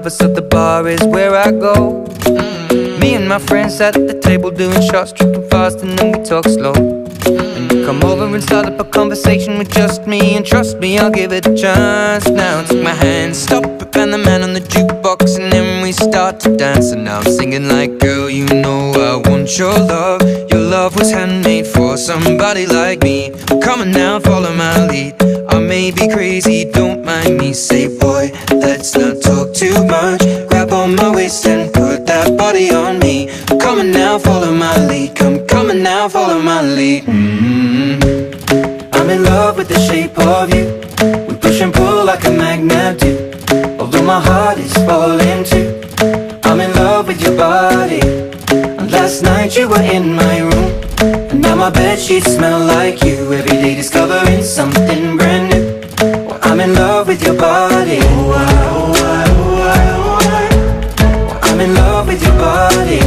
lovers, so the bar is where I go. Me and my friends at the table doing shots, tripping fast, and then we talk slow. And you come over and start up a conversation with just me, and trust me, I'll give it a chance. Now take my hand, stop it, and the man on the jukebox, and then we start to dance. And now I'm singing like, girl, you know I want your love. Your love was handmade for somebody like me. Come on now, follow my lead. I may be crazy, don't mind me. Say, boy, let's not talk too much. Grab on my waist and put that body on me. Come on now, follow my lead. Come on now, follow my lead. I'm in love with the shape of you. We push and pull like a magnet do. Although my heart is falling too, I'm in love with your body. And last night you were in my room, and now my bedsheets smell like you. Every day discovering something brand new. Well, I'm in love with your body. I'm in love with your body.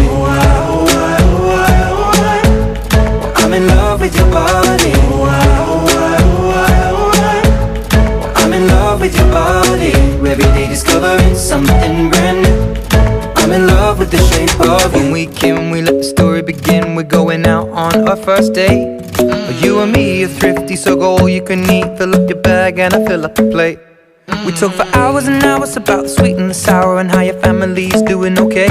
I'm in love with your body. I'm in love with your body. Every day discovering something brand new. I'm in love with the shape of you. When we can, we let the story begin. We're going out on our first date. You and me are thrifty, so go all you can eat. Fill up your bag and I fill up the plate. We talk for hours and hours about the sweet and the sour, and how your family's doing okay.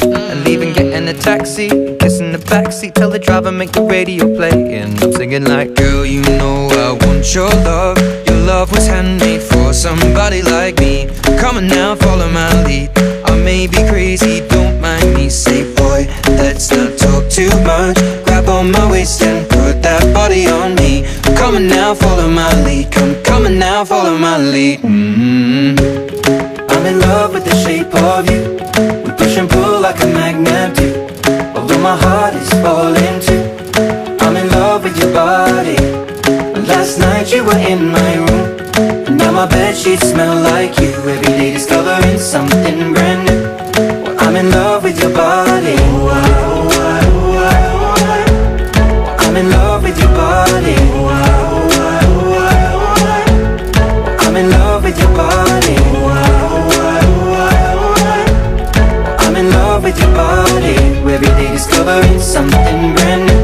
And leaving, getting a taxi, kissing the backseat, tell the driver make the radio play. And I'm singing like, girl, you know I want your love. Your love was handmade for somebody like me. Come on now, follow my lead. I may be crazy, don't mind me. Say, boy, let's not talk too much. Grab on my waist and put that body on me. Come on now, follow my lead. Come on now, follow my lead. I'm in love with the shape of you. We push and pull like a magnet do. Although my heart is falling too, I'm in love with your body. And last night you were in my room, and now my bedsheets smell like you. Every day discovering something brand new. Well, I'm in love with your body. I'm in love with your body. I'm in love with your body. I'm in love with your body. Every day discovering something brand new.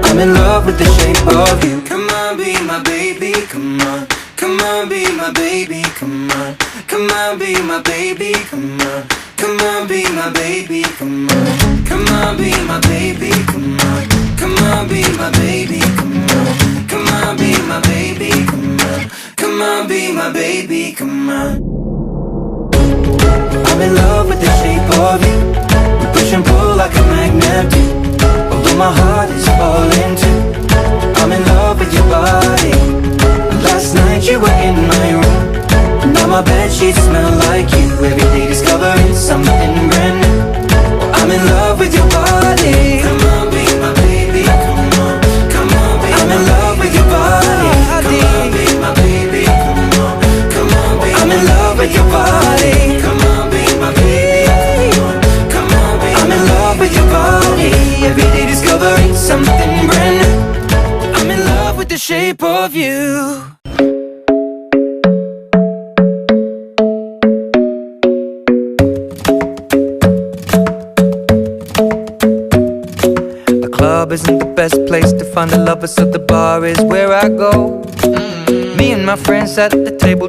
I'm in love with the shape of you. Come on, be my baby, come on. Come on, be my baby, come on. Come on, be my baby, come on. Come on, be my baby, come on. Come on, be my baby, come on. Come on, be my baby, come on. Come on, be my baby, come on. Come on, be my baby, come on. I'm in love with the shape of you. We push and pull like a magnet do. Although my heart is falling too, I'm in love with your body. Last night you were in my room, and now my bedsheets smell like you. Every day discovering something brand new. I'm in love with your body. Come on, be my baby, come on. Come on, be I'm in love with your body. Come on, be my baby, come on. Come on, be I'm in love with your body. Come on, be my baby, come on. Come on, be I'm in love with your body. Every day discovering something brand new. I'm in love with the shape of you. The club isn't the best place to find a lover, so the bar is where I go. Me and my friends at the table